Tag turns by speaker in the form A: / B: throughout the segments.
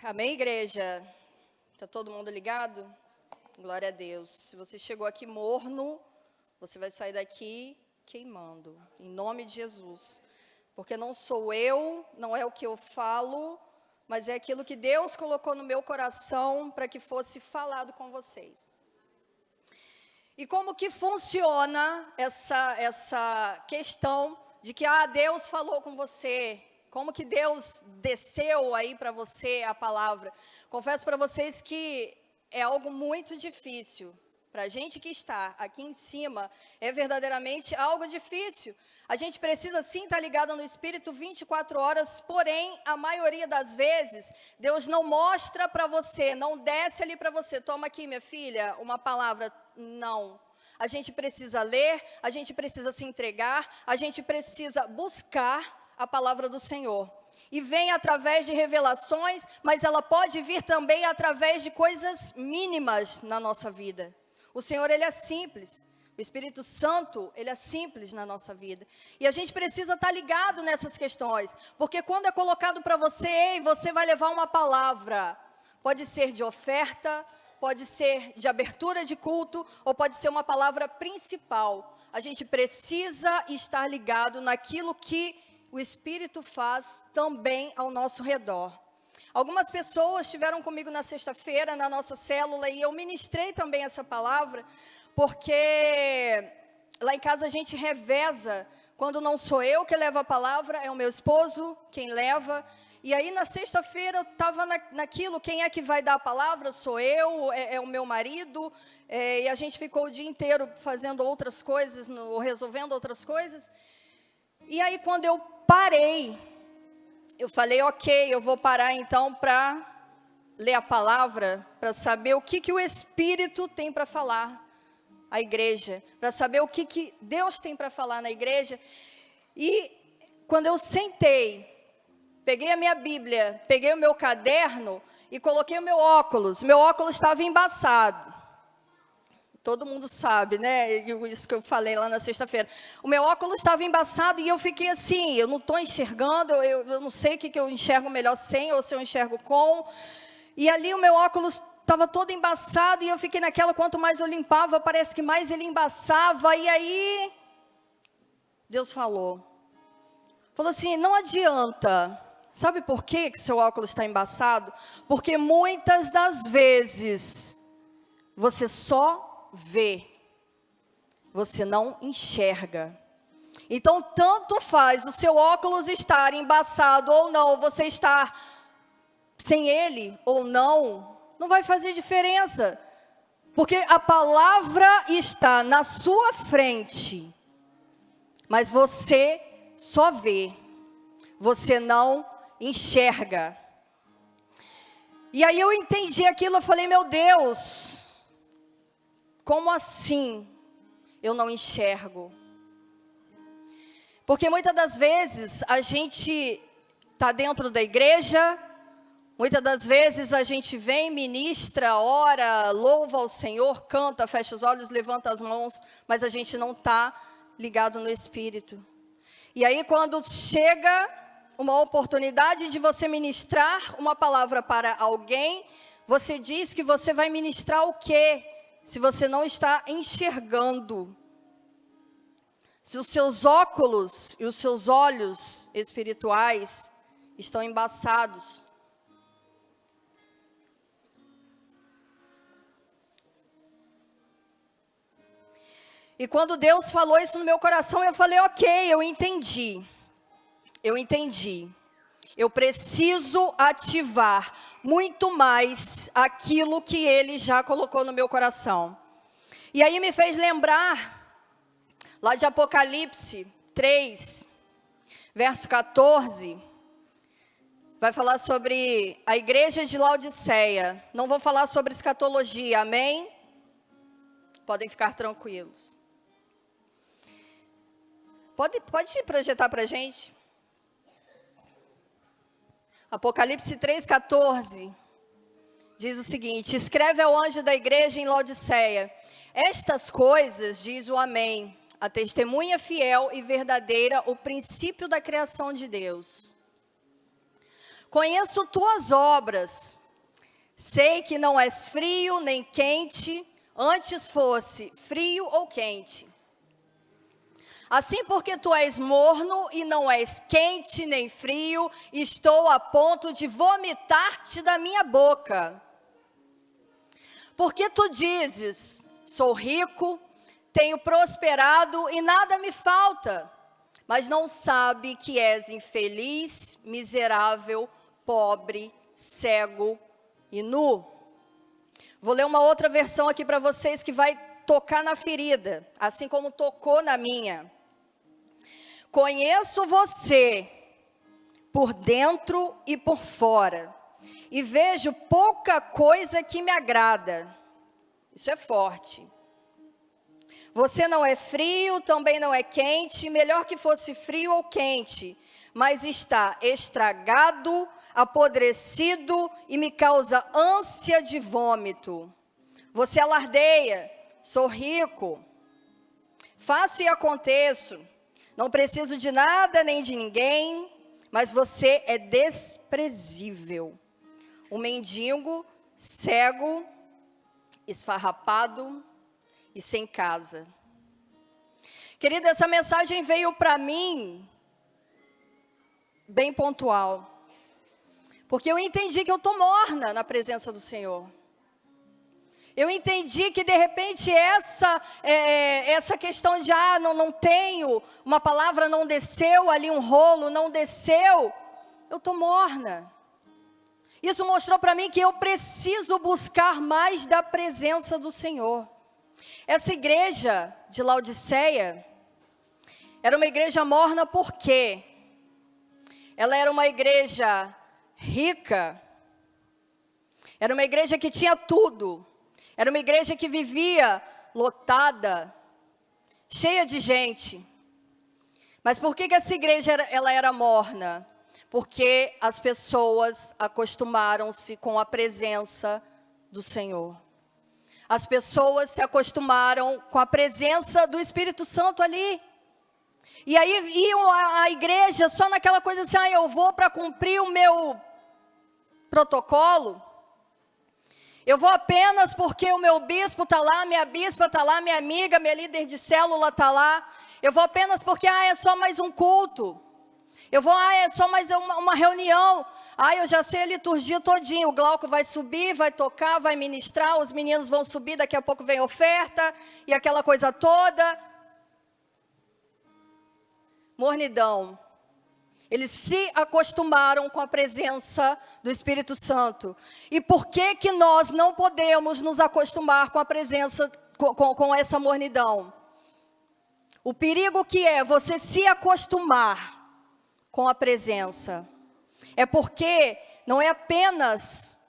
A: Amém, igreja? Está todo mundo ligado? Glória a Deus. Se você chegou aqui morno, você vai sair daqui queimando, em nome de Jesus. Porque não sou eu, não é o que eu falo, mas é aquilo que Deus colocou no meu coração para que fosse falado com vocês. E como que funciona essa questão de que Deus falou com você? Como que Deus desceu aí para você a palavra? Confesso para vocês que é algo muito difícil. Para a gente que está aqui em cima, é verdadeiramente algo difícil. A gente precisa sim estar ligado no Espírito 24 horas, porém, a maioria das vezes, Deus não mostra para você, não desce ali para você. Toma aqui, minha filha, uma palavra. Não. A gente precisa ler, a gente precisa se entregar, a gente precisa buscar a palavra do Senhor. E vem através de revelações, mas ela pode vir também através de coisas mínimas na nossa vida. O Senhor, Ele é simples. O Espírito Santo, Ele é simples na nossa vida. E a gente precisa estar ligado nessas questões. Porque quando é colocado para você, ei, você vai levar uma palavra. Pode ser de oferta, pode ser de abertura de culto, ou pode ser uma palavra principal. A gente precisa estar ligado naquilo que o Espírito faz também ao nosso redor. Algumas pessoas estiveram comigo na sexta-feira, na nossa célula, e eu ministrei também essa palavra, porque lá em casa a gente reveza. Quando não sou eu que levo a palavra, é o meu esposo quem leva. E aí na sexta-feira eu estava naquilo, quem é que vai dar a palavra? Sou eu, é o meu marido, e a gente ficou o dia inteiro fazendo outras coisas, resolvendo outras coisas. E aí quando eu parei, eu falei, ok, eu vou parar então para ler a palavra, para saber o que o Espírito tem para falar à igreja, para saber o que Deus tem para falar na igreja. E quando eu sentei, peguei a minha Bíblia, peguei o meu caderno e coloquei o meu óculos estava embaçado. Todo mundo sabe, né? Isso que eu falei lá na sexta-feira. O meu óculos estava embaçado e eu fiquei assim, eu não estou enxergando, eu não sei o que eu enxergo melhor sem ou se eu enxergo com. E ali o meu óculos estava todo embaçado e eu fiquei naquela, quanto mais eu limpava, parece que mais ele embaçava. E aí, Deus falou assim, não adianta. Sabe por que seu óculos está embaçado? Porque muitas das vezes, você só vê, você não enxerga. Então, tanto faz o seu óculos estar embaçado ou não, você estar sem ele ou não, não vai fazer diferença. Porque a palavra está na sua frente, mas você só vê, você não enxerga. E aí eu entendi aquilo, eu falei, meu Deus, como assim eu não enxergo? Porque muitas das vezes a gente está dentro da igreja, muitas das vezes a gente vem, ministra, ora, louva ao Senhor, canta, fecha os olhos, levanta as mãos, mas a gente não está ligado no Espírito. E aí quando chega uma oportunidade de você ministrar uma palavra para alguém, você diz que você vai ministrar o quê? Se você não está enxergando, se os seus óculos e os seus olhos espirituais estão embaçados. E quando Deus falou isso no meu coração, eu falei, ok, eu entendi. Eu preciso ativar muito mais aquilo que Ele já colocou no meu coração. E aí me fez lembrar, lá de Apocalipse 3, verso 14, vai falar sobre a igreja de Laodiceia. Não vou falar sobre escatologia, amém? Podem ficar tranquilos. Pode projetar para a gente? Apocalipse 3,14, diz o seguinte, escreve ao anjo da igreja em Laodiceia, estas coisas, diz o Amém, a testemunha fiel e verdadeira, o princípio da criação de Deus. Conheço tuas obras, sei que não és frio nem quente, antes fosse frio ou quente. Assim, porque tu és morno e não és quente nem frio, estou a ponto de vomitar-te da minha boca. Porque tu dizes, sou rico, tenho prosperado e nada me falta, mas não sabe que és infeliz, miserável, pobre, cego e nu. Vou ler uma outra versão aqui para vocês que vai tocar na ferida, assim como tocou na minha. Conheço você por dentro e por fora, e vejo pouca coisa que me agrada. Isso é forte. Você não é frio, também não é quente, melhor que fosse frio ou quente, mas está estragado, apodrecido e me causa ânsia de vômito. Você alardeia, sou rico, faço e aconteço, não preciso de nada nem de ninguém, mas você é desprezível. Um mendigo, cego, esfarrapado e sem casa. Querido, essa mensagem veio para mim bem pontual, porque eu entendi que eu estou morna na presença do Senhor. Eu entendi que de repente essa questão de não tenho, uma palavra não desceu, ali um rolo não desceu, eu estou morna. Isso mostrou para mim que eu preciso buscar mais da presença do Senhor. Essa igreja de Laodiceia era uma igreja morna porque ela era uma igreja rica, era uma igreja que tinha tudo, era uma igreja que vivia lotada, cheia de gente. Mas por que essa igreja ela era morna? Porque as pessoas acostumaram-se com a presença do Senhor. As pessoas se acostumaram com a presença do Espírito Santo ali. E aí iam à igreja só naquela coisa assim, eu vou para cumprir o meu protocolo. Eu vou apenas porque o meu bispo está lá, minha bispa está lá, minha amiga, minha líder de célula está lá. Eu vou apenas porque, é só mais um culto. Eu vou, é só mais uma reunião. Eu já sei a liturgia todinha. O Glauco vai subir, vai tocar, vai ministrar. Os meninos vão subir, daqui a pouco vem oferta. E aquela coisa toda. Mornidão. Eles se acostumaram com a presença do Espírito Santo. E por que que nós não podemos nos acostumar com a presença, com essa mornidão? O perigo que é você se acostumar com a presença. É porque não é apenas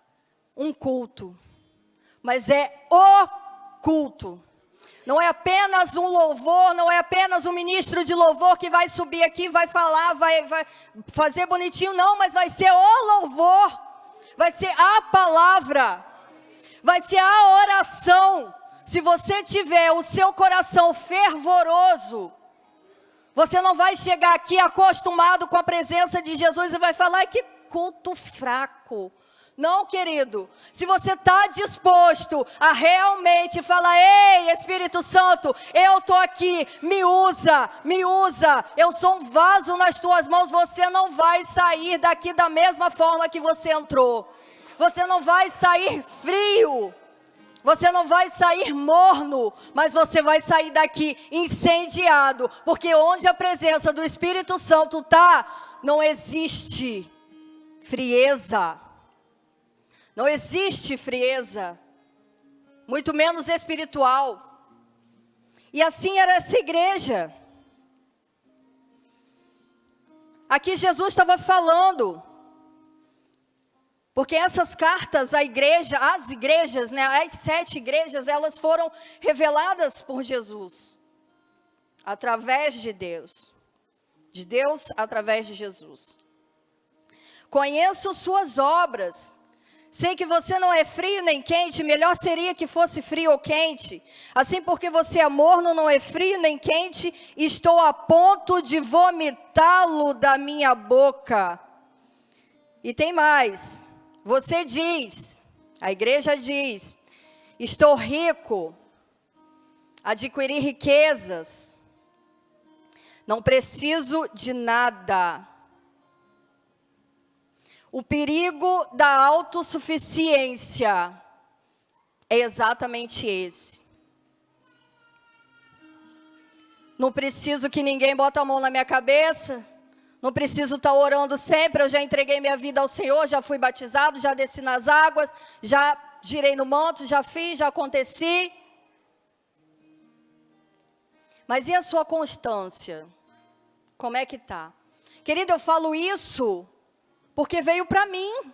A: um culto, mas é o culto. Não é apenas um louvor, não é apenas um ministro de louvor que vai subir aqui, vai falar, vai fazer bonitinho, não, mas vai ser o louvor, vai ser a palavra, vai ser a oração. Se você tiver o seu coração fervoroso, você não vai chegar aqui acostumado com a presença de Jesus e vai falar, que culto fraco. Não, querido. Se você está disposto a realmente falar, ei, Espírito Santo, eu estou aqui, me usa, eu sou um vaso nas tuas mãos, você não vai sair daqui da mesma forma que você entrou. Você não vai sair frio. Você não vai sair morno, mas você vai sair daqui incendiado, porque onde a presença do Espírito Santo está, não existe frieza. Não existe frieza, muito menos espiritual. E assim era essa igreja. Aqui Jesus estava falando. Porque essas cartas à igreja, as igrejas, as 7 igrejas, elas foram reveladas por Jesus, através de Deus através de Jesus. Conheço suas obras, sei que você não é frio nem quente, melhor seria que fosse frio ou quente. Assim, porque você é morno, não é frio nem quente, estou a ponto de vomitá-lo da minha boca. E tem mais. Você diz, a igreja diz, estou rico, adquiri riquezas, não preciso de nada. O perigo da autossuficiência é exatamente esse. Não preciso que ninguém bote a mão na minha cabeça. Não preciso estar orando sempre. Eu já entreguei minha vida ao Senhor, já fui batizado, já desci nas águas, já girei no manto, já fiz, já aconteci. Mas e a sua constância? Como é que está? Querido, eu falo isso porque veio para mim.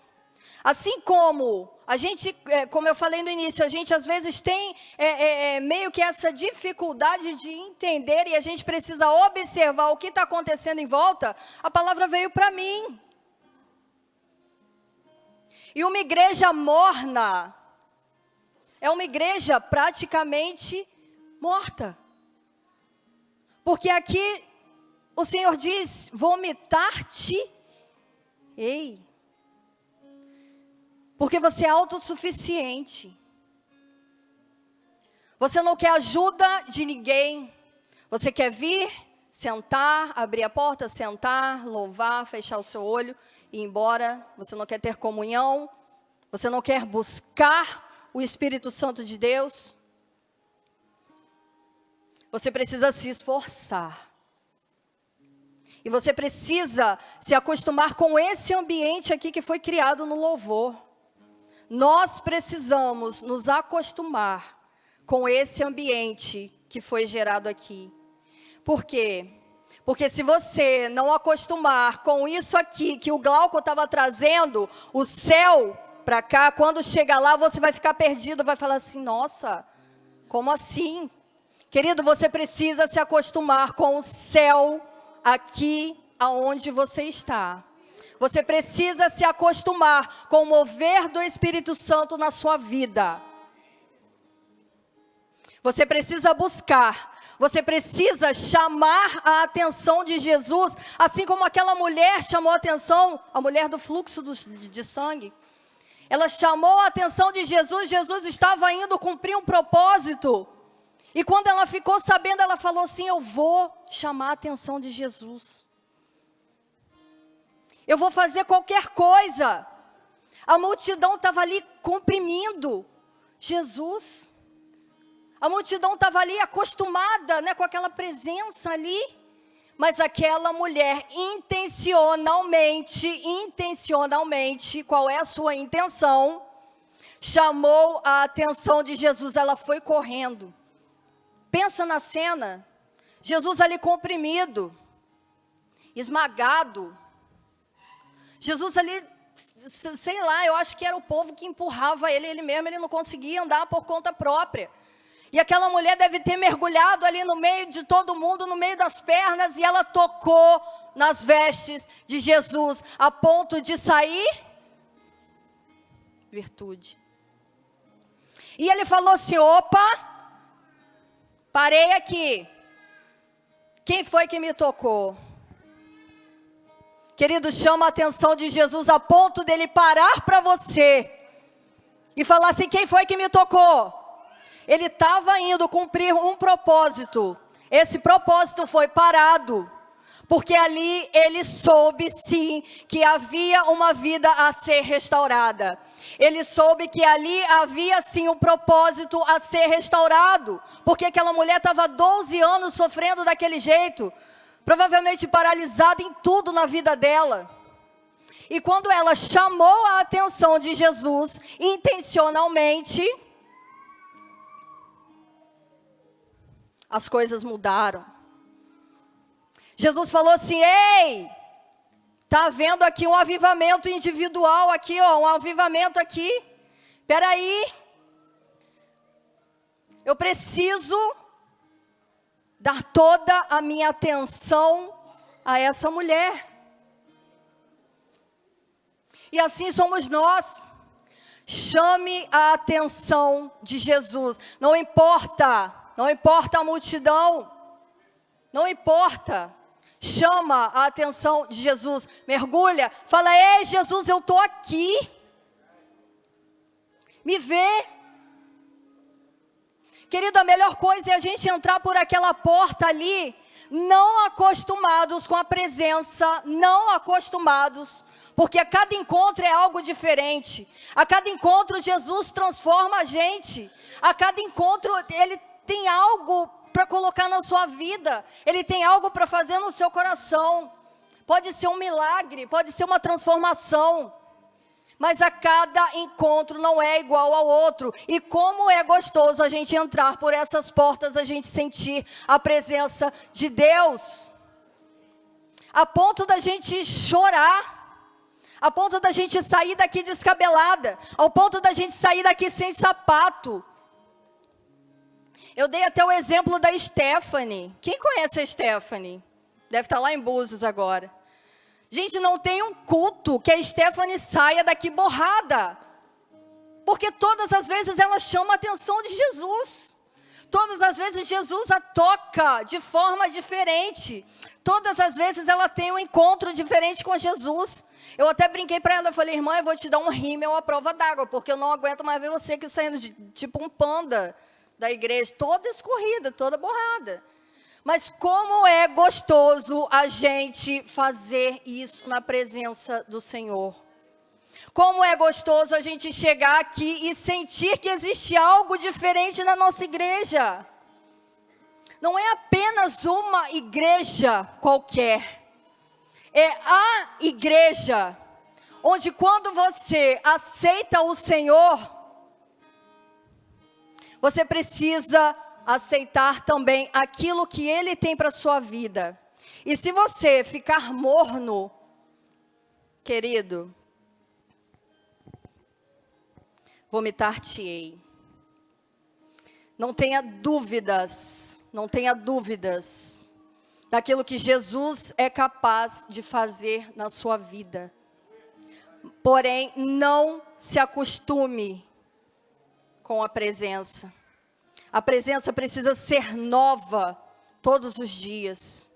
A: Assim como a gente, como eu falei no início, a gente às vezes tem meio que essa dificuldade de entender e a gente precisa observar o que está acontecendo em volta. A palavra veio para mim. E uma igreja morna é uma igreja praticamente morta. Porque aqui o Senhor diz, vomitar-te-ei. Porque você é autossuficiente. Você não quer ajuda de ninguém. Você quer vir, sentar, abrir a porta, sentar, louvar, fechar o seu olho e ir embora. Você não quer ter comunhão. Você não quer buscar o Espírito Santo de Deus. Você precisa se esforçar. E você precisa se acostumar com esse ambiente aqui que foi criado no louvor. Nós precisamos nos acostumar com esse ambiente que foi gerado aqui. Por quê? Porque se você não acostumar com isso aqui que o Glauco estava trazendo, o céu para cá, quando chegar lá você vai ficar perdido, vai falar assim, nossa, como assim? Querido, você precisa se acostumar com o céu aqui aonde você está. Você precisa se acostumar com o mover do Espírito Santo na sua vida. Você precisa buscar. Você precisa chamar a atenção de Jesus. Assim como aquela mulher chamou a atenção, a mulher do fluxo de sangue. Ela chamou a atenção de Jesus. Jesus estava indo cumprir um propósito. E quando ela ficou sabendo, ela falou assim, eu vou chamar a atenção de Jesus. Eu vou fazer qualquer coisa. A multidão estava ali comprimindo Jesus. A multidão estava ali acostumada, né, com aquela presença ali. Mas aquela mulher intencionalmente, qual é a sua intenção? Chamou a atenção de Jesus, ela foi correndo. Pensa na cena, Jesus ali comprimido, esmagado. Jesus ali, sei lá, eu acho que era o povo que empurrava ele mesmo, ele não conseguia andar por conta própria. E aquela mulher deve ter mergulhado ali no meio de todo mundo, no meio das pernas, e ela tocou nas vestes de Jesus, a ponto de sair virtude. E ele falou assim, opa, parei aqui. Quem foi que me tocou? Querido, chama a atenção de Jesus a ponto dele parar para você e falar assim, quem foi que me tocou? Ele estava indo cumprir um propósito. Esse propósito foi parado, porque ali ele soube sim que havia uma vida a ser restaurada. Ele soube que ali havia sim um propósito a ser restaurado, porque aquela mulher estava 12 anos sofrendo daquele jeito, provavelmente paralisada em tudo na vida dela. E quando ela chamou a atenção de Jesus, intencionalmente, as coisas mudaram. Jesus falou assim, ei, tá vendo aqui um avivamento individual aqui, ó, um avivamento aqui. Espera aí. Eu preciso dar toda a minha atenção a essa mulher. E assim somos nós. Chame a atenção de Jesus. Não importa a multidão. Não importa. chama a atenção de Jesus, mergulha, fala: ei, Jesus, eu estou aqui, me vê. Querido, a melhor coisa é a gente entrar por aquela porta ali, não acostumados com a presença, não acostumados, porque a cada encontro é algo diferente. A cada encontro Jesus transforma a gente. A cada encontro Ele tem algo para colocar na sua vida. Ele tem algo para fazer no seu coração. Pode ser um milagre, pode ser uma transformação. Mas a cada encontro não é igual ao outro. E como é gostoso a gente entrar por essas portas, a gente sentir a presença de Deus. A ponto da gente chorar. A ponto da gente sair daqui descabelada. Ao ponto da gente sair daqui sem sapato. Eu dei até o exemplo da Stephanie. Quem conhece a Stephanie? Deve estar lá em Búzios agora. Gente, não tem um culto que a Stephanie saia daqui borrada. Porque todas as vezes ela chama a atenção de Jesus. Todas as vezes Jesus a toca de forma diferente. Todas as vezes ela tem um encontro diferente com Jesus. Eu até brinquei para ela, eu falei: irmã, eu vou te dar um rímel à prova d'água, porque eu não aguento mais ver você aqui saindo de tipo um panda da igreja, toda escorrida, toda borrada. Mas como é gostoso a gente fazer isso na presença do Senhor. Como é gostoso a gente chegar aqui e sentir que existe algo diferente na nossa igreja. Não é apenas uma igreja qualquer. É a igreja onde, quando você aceita o Senhor, você precisa aceitar também aquilo que Ele tem para a sua vida. E se você ficar morno, querido, vomitar-te-ei. Não tenha dúvidas daquilo que Jesus é capaz de fazer na sua vida. Porém, não se acostume com a presença. A presença precisa ser nova todos os dias.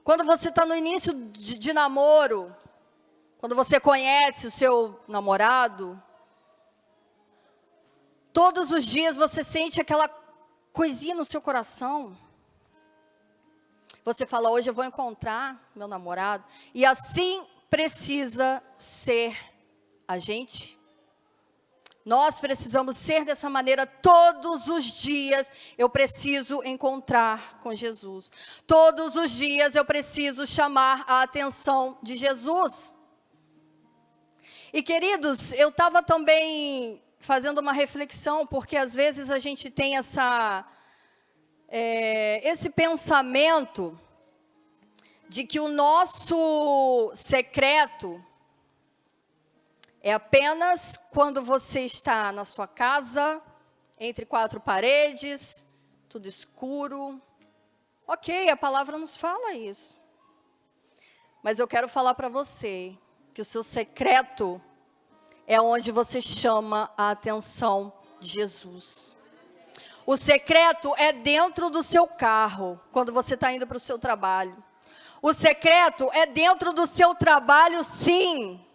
A: Quando você está no início de namoro, quando você conhece o seu namorado, todos os dias você sente aquela coisinha no seu coração. Você fala: hoje eu vou encontrar meu namorado. E assim precisa ser a gente. Nós precisamos ser dessa maneira todos os dias. Eu preciso encontrar com Jesus. Todos os dias eu preciso chamar a atenção de Jesus. E queridos, eu estava também fazendo uma reflexão, porque às vezes a gente tem esse pensamento de que o nosso secreto é apenas quando você está na sua casa, entre quatro paredes, tudo escuro. Ok, a palavra nos fala isso. Mas eu quero falar para você que o seu secreto é onde você chama a atenção de Jesus. O secreto é dentro do seu carro, quando você está indo para o seu trabalho. O secreto é dentro do seu trabalho, sim.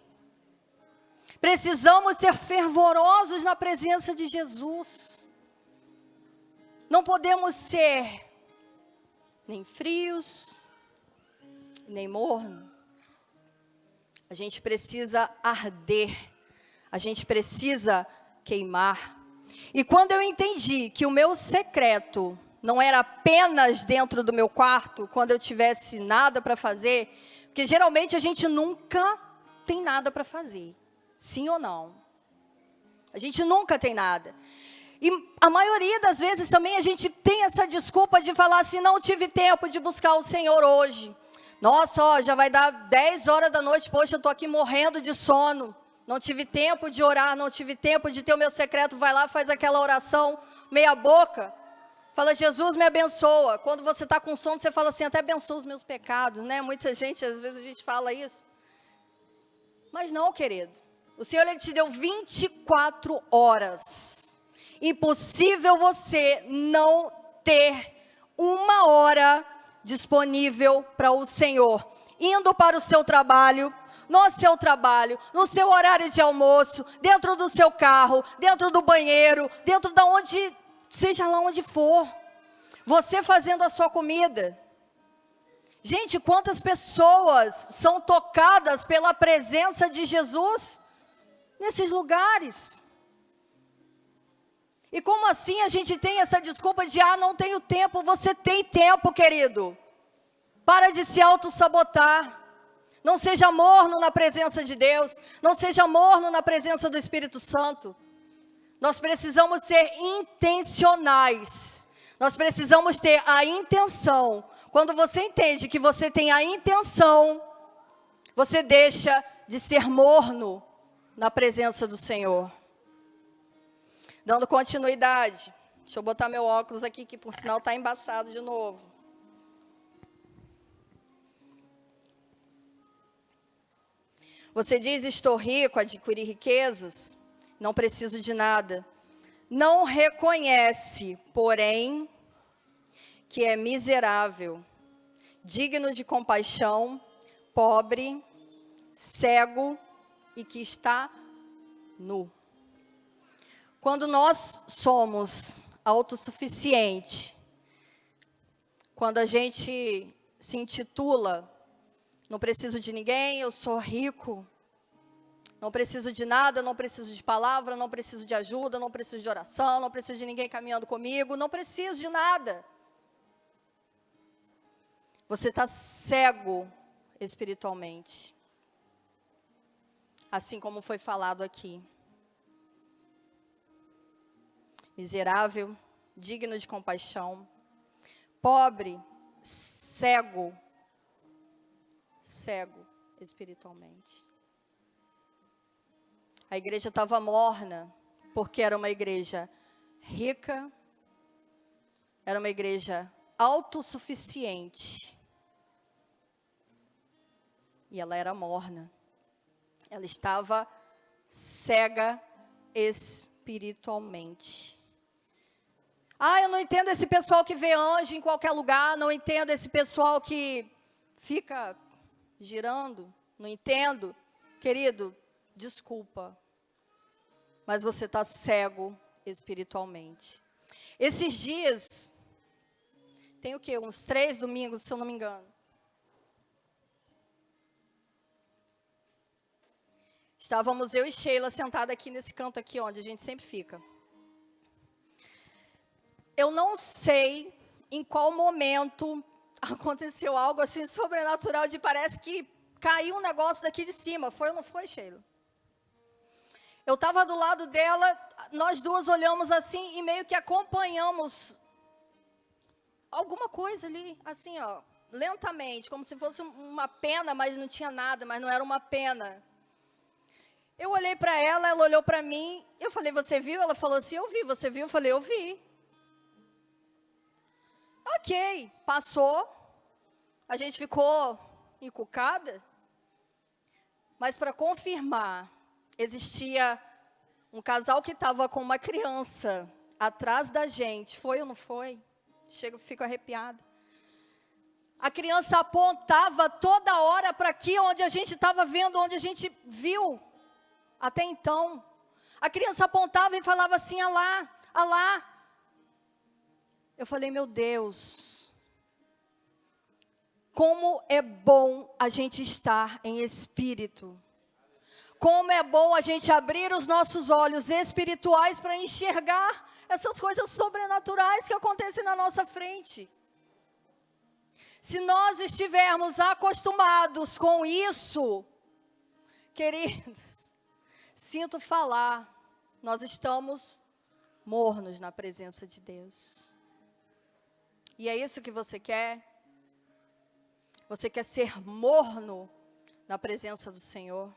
A: Precisamos ser fervorosos na presença de Jesus. Não podemos ser nem frios, nem mornos. A gente precisa arder. A gente precisa queimar. E quando eu entendi que o meu secreto não era apenas dentro do meu quarto, quando eu tivesse nada para fazer, porque geralmente a gente nunca tem nada para fazer. Sim ou não? A gente nunca tem nada. E a maioria das vezes também a gente tem essa desculpa de falar assim: não tive tempo de buscar o Senhor hoje. Nossa, ó, já vai dar 10 horas da noite, poxa, eu estou aqui morrendo de sono. Não tive tempo de orar, não tive tempo de ter o meu secreto. Vai lá, faz aquela oração meia boca. Fala: Jesus, me abençoa. Quando você está com sono, você fala assim: até abençoa os meus pecados, né? Muita gente, às vezes a gente fala isso. Mas não, querido. O Senhor, Ele te deu 24 horas. Impossível você não ter 1 hora disponível para o Senhor, indo para o seu trabalho, no seu trabalho, no seu horário de almoço, dentro do seu carro, dentro do banheiro, dentro de onde, seja lá onde for, você fazendo a sua comida. Gente, quantas pessoas são tocadas pela presença de Jesus nesses lugares? E como assim a gente tem essa desculpa de, não tenho tempo? Você tem tempo, querido. Para de se auto-sabotar. Não seja morno na presença de Deus. Não seja morno na presença do Espírito Santo. Nós precisamos ser intencionais. Nós precisamos ter a intenção. Quando você entende que você tem a intenção, você deixa de ser morno na presença do Senhor. Dando continuidade. Deixa eu botar meu óculos aqui, que por sinal está embaçado de novo. Você diz, estou rico, adquiri riquezas, não preciso de nada. Não reconhece, porém, que é miserável, digno de compaixão, pobre, cego e que está nu. Quando nós somos autossuficientes, quando a gente se intitula, não preciso de ninguém, eu sou rico, não preciso de nada, não preciso de palavra, não preciso de ajuda, não preciso de oração, não preciso de ninguém caminhando comigo, não preciso de nada. Você está cego espiritualmente, assim como foi falado aqui. Miserável, digno de compaixão, pobre, cego espiritualmente. A igreja estava morna, porque era uma igreja rica, era uma igreja autossuficiente. E ela era morna. Ela estava cega espiritualmente. Eu não entendo esse pessoal que vê anjo em qualquer lugar, não entendo esse pessoal que fica girando, não entendo. Querido, desculpa, mas você está cego espiritualmente. Esses dias, tem o quê? Uns 3 domingos, se eu não me engano. Estávamos eu e Sheila sentada aqui nesse canto aqui, onde a gente sempre fica. Eu não sei em qual momento aconteceu algo assim sobrenatural, de parece que caiu um negócio daqui de cima. Foi ou não foi, Sheila? Eu estava do lado dela, nós duas olhamos assim e meio que acompanhamos alguma coisa ali, assim, lentamente, como se fosse uma pena, mas não tinha nada, mas não era uma pena. Eu olhei para ela, ela olhou para mim, eu falei, você viu? Ela falou assim, eu vi. Você viu? Eu falei, eu vi. Ok, passou, a gente ficou encucada, mas para confirmar, existia um casal que estava com uma criança atrás da gente. Foi ou não foi? Fico arrepiada. A criança apontava toda hora para aqui, onde a gente estava vendo, onde a gente viu. Até então, a criança apontava e falava assim, alá, alá. Eu falei, meu Deus, como é bom a gente estar em espírito. Como é bom a gente abrir os nossos olhos espirituais para enxergar essas coisas sobrenaturais que acontecem na nossa frente. Se nós estivermos acostumados com isso, queridos, sinto falar, nós estamos mornos na presença de Deus. E é isso que você quer? Você quer ser morno na presença do Senhor?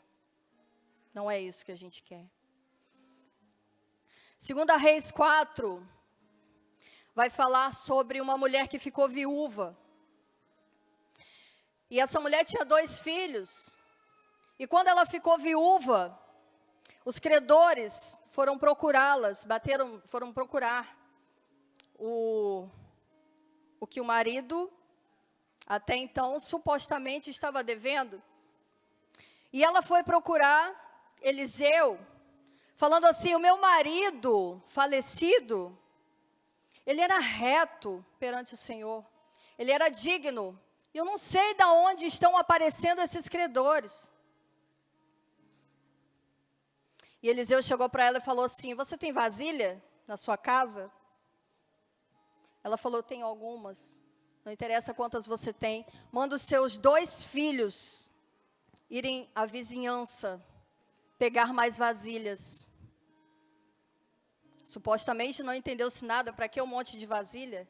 A: Não é isso que a gente quer. 2 Reis 4 vai falar sobre uma mulher que ficou viúva. E essa mulher tinha 2 filhos. E quando ela ficou viúva, os credores foram procurá-las, foram procurar o que o marido até então supostamente estava devendo. E ela foi procurar Eliseu, falando assim: o meu marido falecido, ele era reto perante o Senhor, ele era digno, e eu não sei de onde estão aparecendo esses credores. E Eliseu chegou para ela e falou assim: você tem vasilha na sua casa? Ela falou: tenho algumas. Não interessa quantas você tem, manda os seus 2 filhos irem à vizinhança, pegar mais vasilhas. Supostamente não entendeu-se nada, para que um monte de vasilha?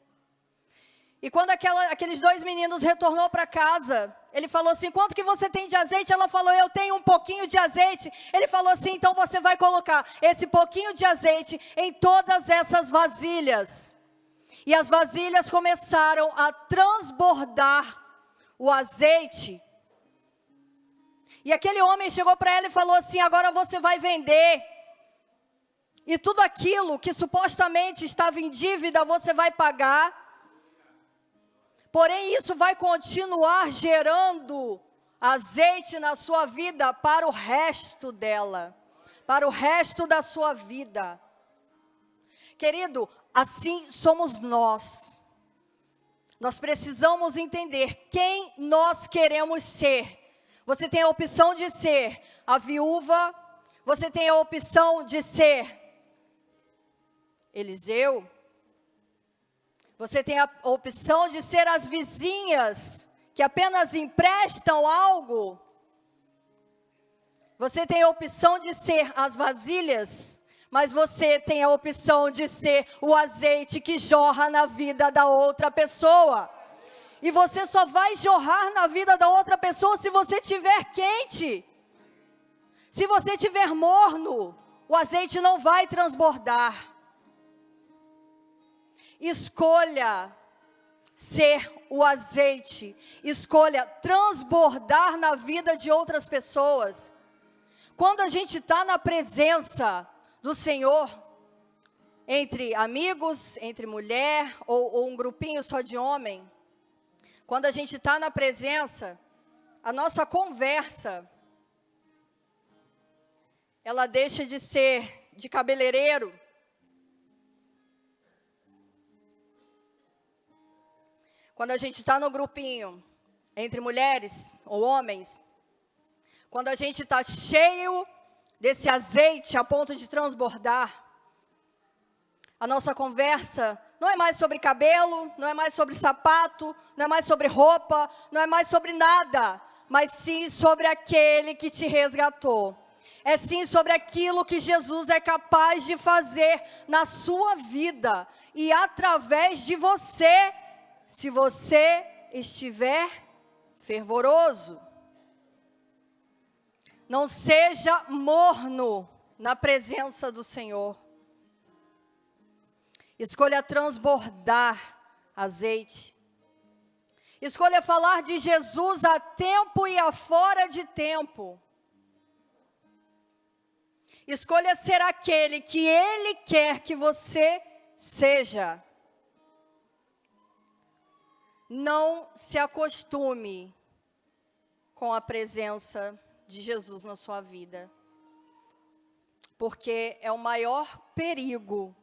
A: E quando aqueles 2 meninos retornou para casa, ele falou assim: quanto que você tem de azeite? Ela falou: eu tenho um pouquinho de azeite. Ele falou assim: então você vai colocar esse pouquinho de azeite em todas essas vasilhas. E as vasilhas começaram a transbordar o azeite. E aquele homem chegou para ela e falou assim: agora você vai vender. E tudo aquilo que supostamente estava em dívida você vai pagar. Porém, isso vai continuar gerando azeite na sua vida para o resto dela, para o resto da sua vida. Querido, assim somos nós. Nós precisamos entender quem nós queremos ser. Você tem a opção de ser a viúva, você tem a opção de ser Eliseu, você tem a opção de ser as vizinhas que apenas emprestam algo. Você tem a opção de ser as vasilhas, mas você tem a opção de ser o azeite que jorra na vida da outra pessoa. E você só vai jorrar na vida da outra pessoa se você estiver quente. Se você estiver morno, o azeite não vai transbordar. Escolha ser o azeite, escolha transbordar na vida de outras pessoas. Quando a gente está na presença do Senhor, entre amigos, entre mulher ou um grupinho só de homem, quando a gente está na presença, a nossa conversa, ela deixa de ser de cabeleireiro. Quando a gente está no grupinho, entre mulheres ou homens, quando a gente está cheio desse azeite a ponto de transbordar, a nossa conversa não é mais sobre cabelo, não é mais sobre sapato, não é mais sobre roupa, não é mais sobre nada, mas sim sobre aquele que te resgatou. É sim sobre aquilo que Jesus é capaz de fazer na sua vida e através de você, se você estiver fervoroso. Não seja morno na presença do Senhor. Escolha transbordar azeite. Escolha falar de Jesus a tempo e a fora de tempo. Escolha ser aquele que Ele quer que você seja. Não se acostume com a presença de Jesus na sua vida, porque é o maior perigo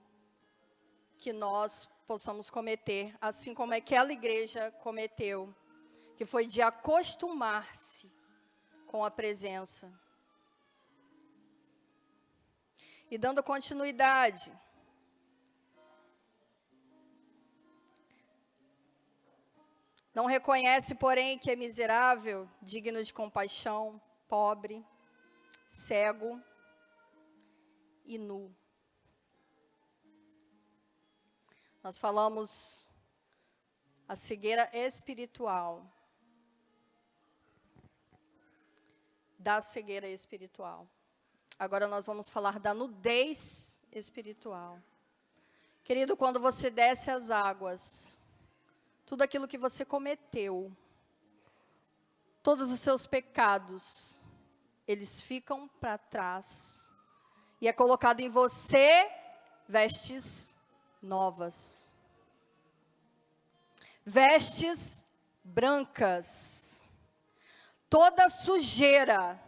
A: que nós possamos cometer, assim como aquela igreja cometeu, que foi de acostumar-se com a presença. E dando continuidade, não reconhece, porém, que é miserável, digno de compaixão, pobre, cego e nu. Nós falamos a cegueira espiritual, da cegueira espiritual. Agora nós vamos falar da nudez espiritual. Querido, quando você desce as águas, tudo aquilo que você cometeu, todos os seus pecados, eles ficam para trás. E é colocado em você vestes novas. Vestes brancas. Toda sujeira,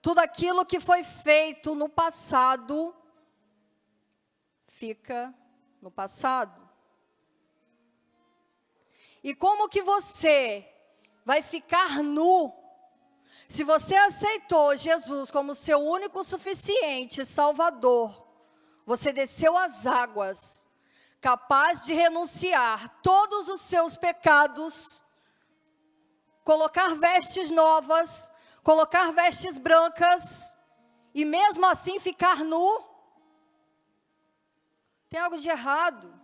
A: tudo aquilo que foi feito no passado, fica no passado. E como que você vai ficar nu, se você aceitou Jesus como seu único suficiente Salvador? Você desceu às águas, capaz de renunciar todos os seus pecados, colocar vestes novas, colocar vestes brancas, e mesmo assim ficar nu? Tem algo de errado.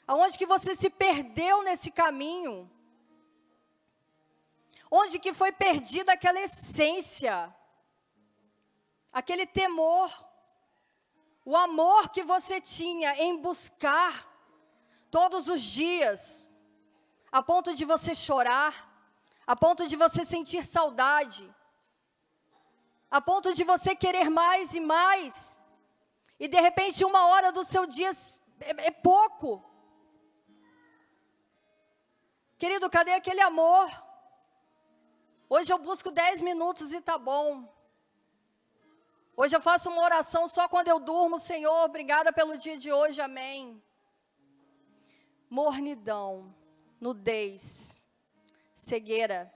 A: Aonde que você se perdeu nesse caminho? Onde que foi perdida aquela essência? Aquele temor? O amor que você tinha em buscar todos os dias, a ponto de você chorar, a ponto de você sentir saudade, a ponto de você querer mais e mais, e de repente 1 hora do seu dia é pouco. Querido, cadê aquele amor? Hoje eu busco 10 minutos e tá bom. Hoje eu faço uma oração só quando eu durmo. Senhor, obrigada pelo dia de hoje, amém. Mornidão, nudez, cegueira.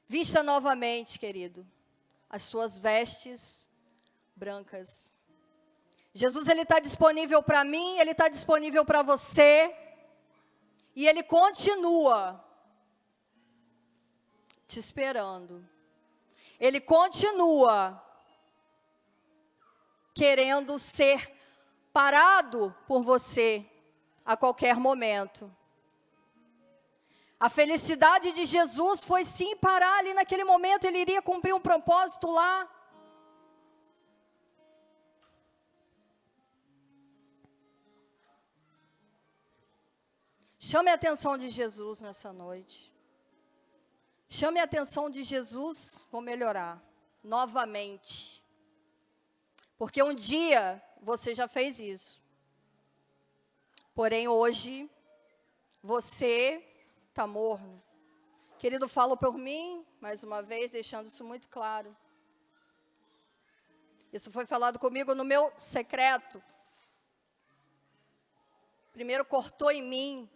A: Vista novamente, querido, as suas vestes brancas. Jesus, Ele está disponível para mim, Ele está disponível para você. E Ele continua te esperando. Ele continua querendo ser parado por você a qualquer momento. A felicidade de Jesus foi sim parar ali naquele momento. Ele iria cumprir um propósito lá. Chame a atenção de Jesus nessa noite. Chame a atenção de Jesus, vou melhorar, novamente. Porque um dia você já fez isso. Porém, hoje, você está morno. Querido, falo por mim, mais uma vez, deixando isso muito claro. Isso foi falado comigo no meu secreto. Primeiro cortou em mim.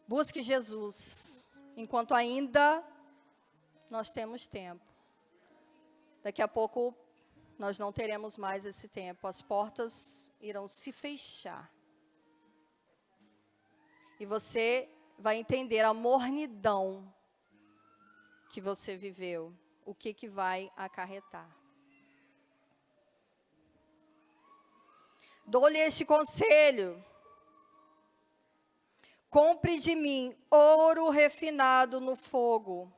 A: Busque Jesus, enquanto ainda nós temos tempo. Daqui a pouco nós não teremos mais esse tempo. As portas irão se fechar. E você vai entender a mornidão que você viveu. O que vai acarretar. Dou-lhe este conselho. Compre de mim ouro refinado no fogo,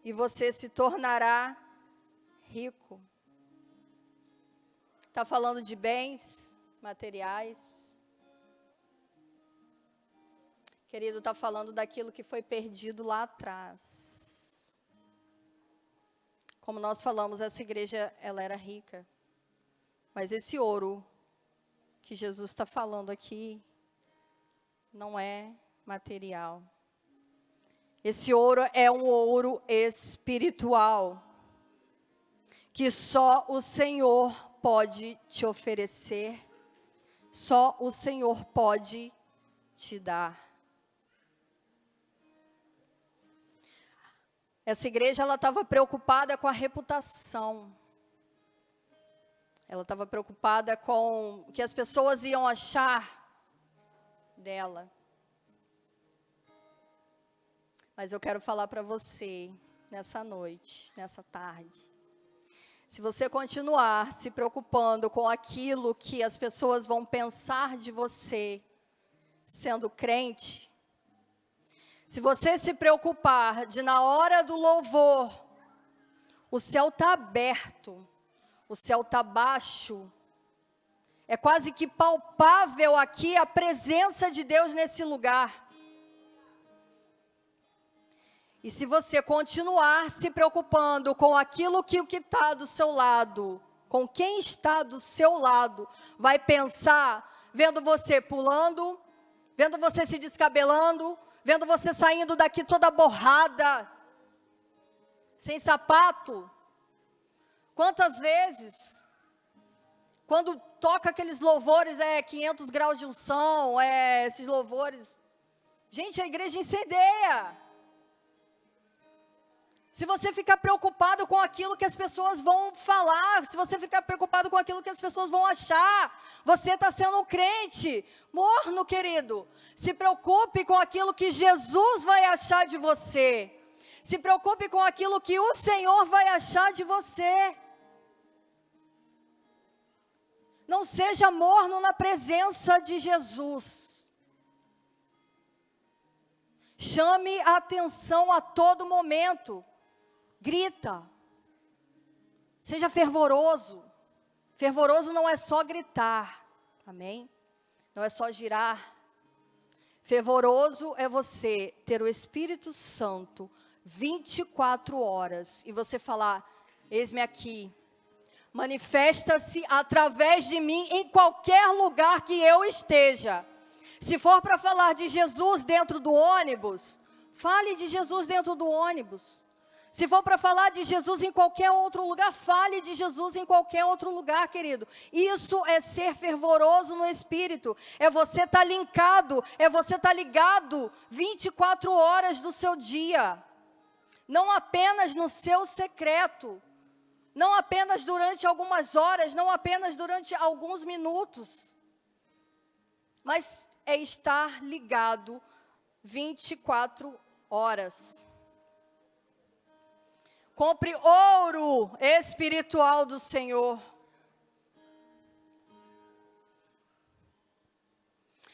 A: e você se tornará rico. Está falando de bens materiais. Querido, está falando daquilo que foi perdido lá atrás. Como nós falamos, essa igreja, ela era rica. Mas esse ouro que Jesus está falando aqui, não é material. Esse ouro é um ouro espiritual, que só o Senhor pode te oferecer, só o Senhor pode te dar. Essa igreja, ela estava preocupada com a reputação. Ela estava preocupada com o que as pessoas iam achar dela. Mas eu quero falar para você, nessa noite, nessa tarde. Se você continuar se preocupando com aquilo que as pessoas vão pensar de você, sendo crente, se você se preocupar de na hora do louvor, o céu está aberto, o céu está baixo, é quase que palpável aqui a presença de Deus nesse lugar. E se você continuar se preocupando com aquilo que o que está do seu lado, com quem está do seu lado, vai pensar, vendo você pulando, vendo você se descabelando, vendo você saindo daqui toda borrada, sem sapato. Quantas vezes, quando toca aqueles louvores, 500 graus de unção, esses louvores, gente, a igreja incendeia. Se você ficar preocupado com aquilo que as pessoas vão falar, se você ficar preocupado com aquilo que as pessoas vão achar, você está sendo um crente morno, querido. Se preocupe com aquilo que Jesus vai achar de você. Se preocupe com aquilo que o Senhor vai achar de você. Não seja morno na presença de Jesus. Chame a atenção a todo momento. Grita. Seja fervoroso. Fervoroso não é só gritar. Amém? Não é só girar. Fervoroso é você ter o Espírito Santo 24 horas. E você falar, eis-me aqui. Manifesta-se através de mim em qualquer lugar que eu esteja. Se for para falar de Jesus dentro do ônibus, fale de Jesus dentro do ônibus. Se for para falar de Jesus em qualquer outro lugar, fale de Jesus em qualquer outro lugar, querido. Isso é ser fervoroso no Espírito. É você estar linkado, é você estar ligado 24 horas do seu dia. Não apenas no seu secreto. Não apenas durante algumas horas, não apenas durante alguns minutos. Mas é estar ligado 24 horas. Compre ouro espiritual do Senhor.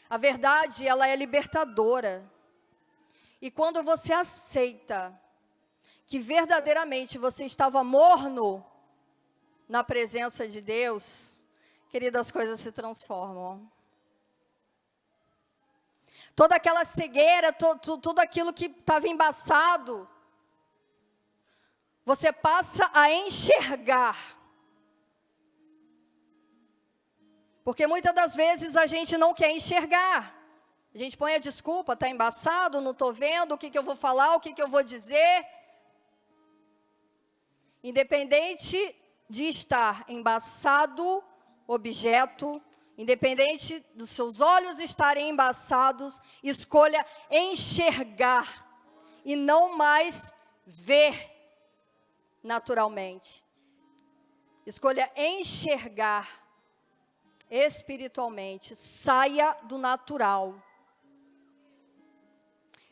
A: A verdade, ela é libertadora. E quando você aceita que verdadeiramente você estava morno na presença de Deus, querido, as coisas se transformam. Toda aquela cegueira, tudo aquilo que estava embaçado, você passa a enxergar. Porque muitas das vezes a gente não quer enxergar. A gente põe a desculpa, está embaçado, não estou vendo, o que eu vou falar, o que eu vou dizer. Independente de estar embaçado, objeto, independente dos seus olhos estarem embaçados, escolha enxergar e não mais ver naturalmente. Escolha enxergar espiritualmente. Saia do natural.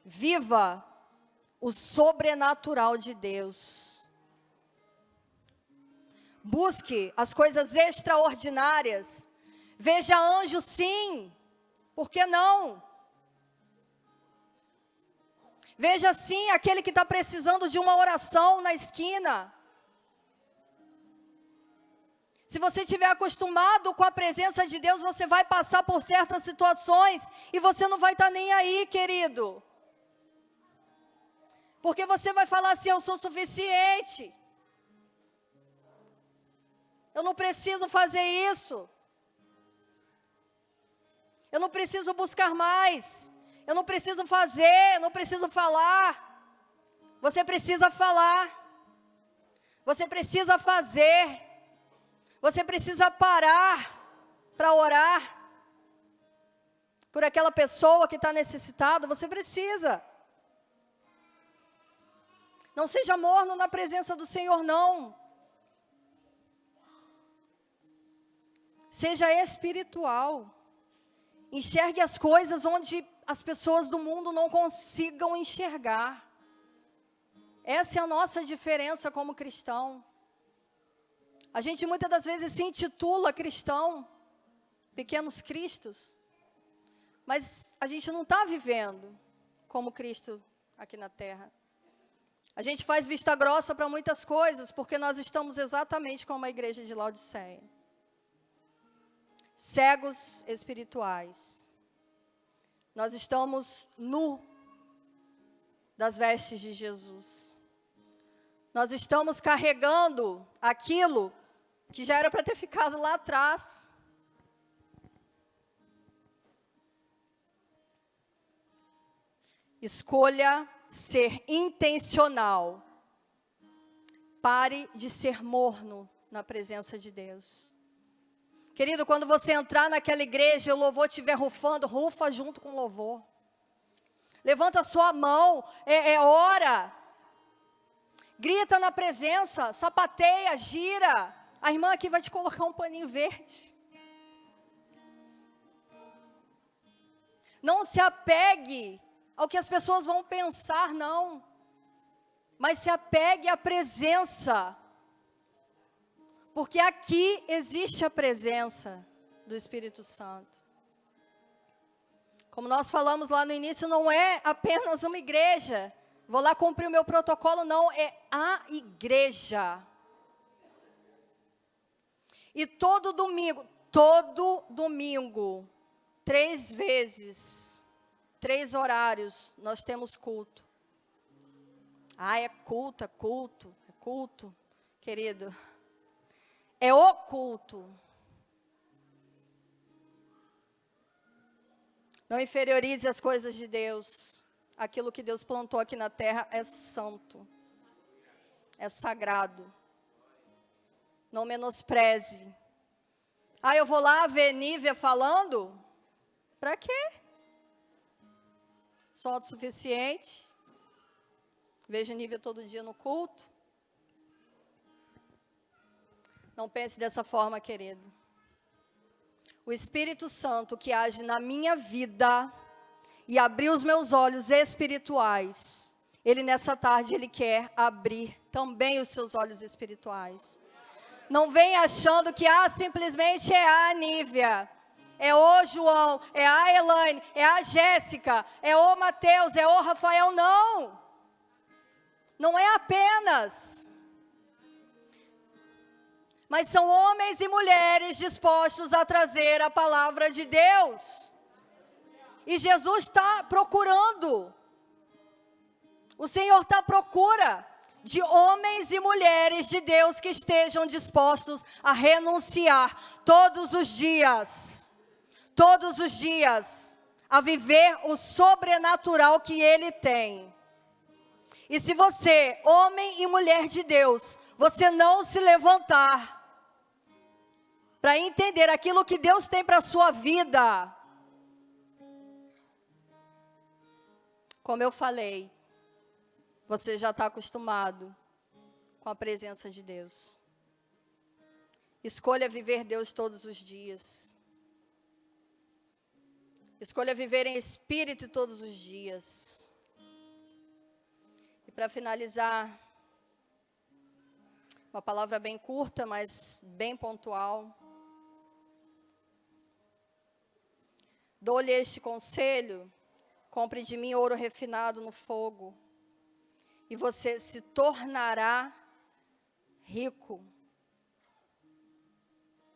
A: Viva o sobrenatural de Deus. Busque as coisas extraordinárias. Veja anjo, sim. Por que não? Veja sim aquele que está precisando de uma oração na esquina. Se você estiver acostumado com a presença de Deus, você vai passar por certas situações e você não vai estar nem aí, querido. Porque você vai falar assim, eu sou suficiente. Eu não preciso fazer isso. Eu não preciso buscar mais. Eu não preciso fazer, eu não preciso falar. Você precisa falar. Você precisa fazer. Você precisa parar para orar por aquela pessoa que está necessitada. Você precisa. Não seja morno na presença do Senhor, não. Seja espiritual. Enxergue as coisas onde as pessoas do mundo não consigam enxergar. Essa é a nossa diferença como cristão. A gente muitas das vezes se intitula cristão, pequenos cristos, mas a gente não está vivendo como Cristo aqui na terra. A gente faz vista grossa para muitas coisas, porque nós estamos exatamente como a igreja de Laodiceia. Cegos espirituais. Nós estamos nu das vestes de Jesus. Nós estamos carregando aquilo que já era para ter ficado lá atrás. Escolha ser intencional. Pare de ser morno na presença de Deus. Querido, quando você entrar naquela igreja e o louvor estiver rufando, rufa junto com o louvor. Levanta a sua mão, ora. Grita na presença, sapateia, gira. A irmã aqui vai te colocar um paninho verde. Não se apegue ao que as pessoas vão pensar, não. Mas se apegue à presença. Porque aqui existe a presença do Espírito Santo. Como nós falamos lá no início, não é apenas uma igreja. Vou lá cumprir o meu protocolo, não. É a igreja. E todo domingo, 3 vezes, 3 horários, nós temos culto. É culto, querido. É o culto. Não inferiorize as coisas de Deus. Aquilo que Deus plantou aqui na terra é santo. É sagrado. Não menospreze. Eu vou lá ver Nívia falando? Para quê? Sou autossuficiente. Vejo Nívia todo dia no culto. Não pense dessa forma, querido. O Espírito Santo que age na minha vida e abriu os meus olhos espirituais, Ele nessa tarde, Ele quer abrir também os seus olhos espirituais. Não vem achando que simplesmente é a Nívia, é o João, é a Elaine, é a Jéssica, é o Mateus, é o Rafael, não. Não é apenas. Mas são homens e mulheres dispostos a trazer a palavra de Deus. E Jesus está procurando. O Senhor está à procura de homens e mulheres de Deus que estejam dispostos a renunciar todos os dias, a viver o sobrenatural que Ele tem. E se você, homem e mulher de Deus, você não se levantar para entender aquilo que Deus tem para a sua vida, como eu falei, você já está acostumado com a presença de Deus. Escolha viver Deus todos os dias. Escolha viver em espírito todos os dias. E para finalizar, uma palavra bem curta, mas bem pontual. Dou-lhe este conselho: compre de mim ouro refinado no fogo, e você se tornará rico.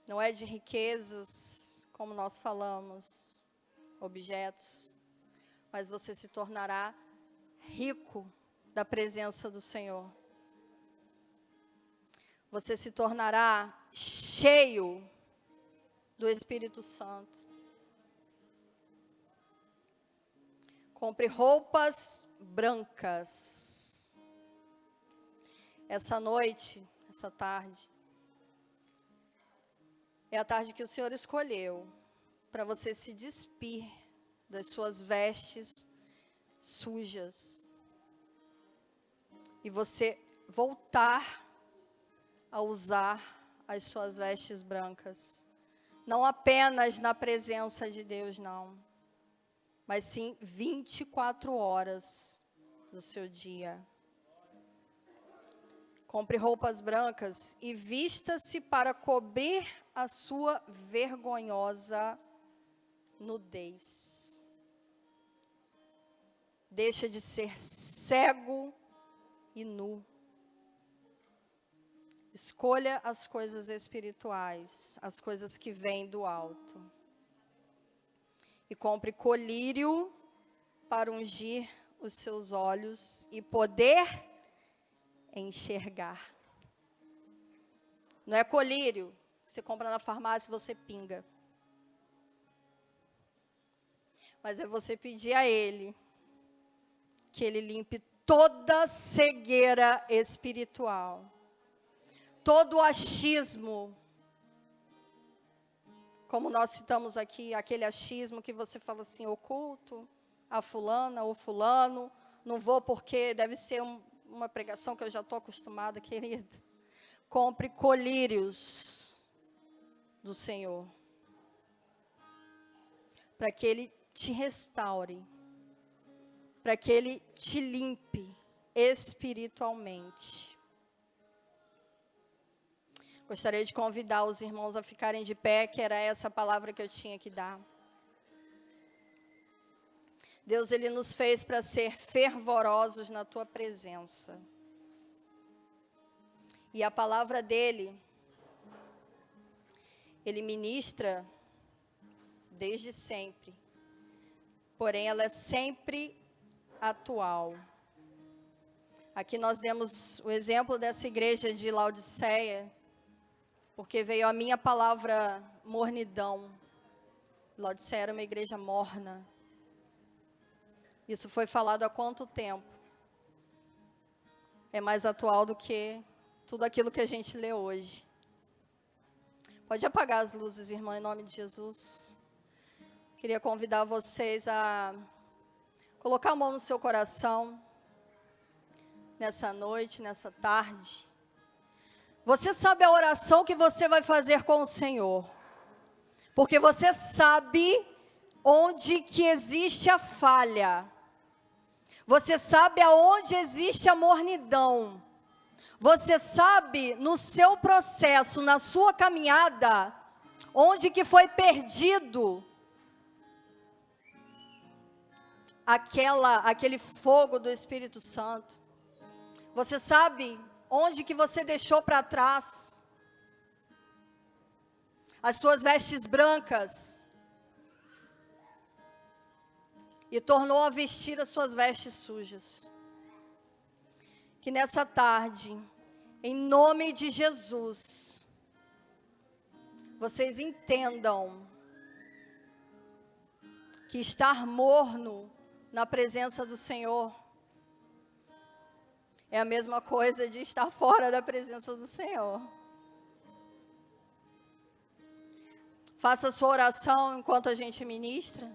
A: Não é de riquezas, como nós falamos, objetos, mas você se tornará rico da presença do Senhor. Você se tornará cheio do Espírito Santo. Compre roupas brancas. Essa noite, essa tarde, é a tarde que o Senhor escolheu para você se despir das suas vestes sujas e você voltar a usar as suas vestes brancas. Não apenas na presença de Deus, não. Mas sim 24 horas do seu dia. Compre roupas brancas e vista-se para cobrir a sua vergonhosa nudez. Deixa de ser cego e nu. Escolha as coisas espirituais, as coisas que vêm do alto. E compre colírio para ungir os seus olhos e poder enxergar. Não é colírio que você compra na farmácia e você pinga. Mas é você pedir a Ele que Ele limpe toda cegueira espiritual, todo achismo, como nós citamos aqui, aquele achismo que você fala assim, oculto, a fulana ou fulano, não vou porque deve ser uma pregação que eu já estou acostumada, querida. Compre colírios do Senhor, para que Ele te restaure, para que Ele te limpe espiritualmente. Gostaria de convidar os irmãos a ficarem de pé, que era essa palavra que eu tinha que dar. Deus, Ele nos fez para ser fervorosos na Tua presença. E a palavra dEle, Ele ministra desde sempre. Porém, ela é sempre atual. Aqui nós demos o exemplo dessa igreja de Laodiceia, porque veio a minha palavra mornidão. Laodiceia era uma igreja morna. Isso foi falado há quanto tempo? É mais atual do que tudo aquilo que a gente lê hoje. Pode apagar as luzes, irmã, em nome de Jesus. Queria convidar vocês a colocar a mão no seu coração, nessa noite, nessa tarde. Você sabe a oração que você vai fazer com o Senhor, porque você sabe onde que existe a falha, você sabe aonde existe a mornidão, você sabe no seu processo, na sua caminhada, onde que foi perdido aquele fogo do Espírito Santo. Você sabe onde que você deixou para trás as suas vestes brancas e tornou a vestir as suas vestes sujas. Que nessa tarde, em nome de Jesus, vocês entendam que estar morno na presença do Senhor é a mesma coisa de estar fora da presença do Senhor. Faça a sua oração enquanto a gente ministra.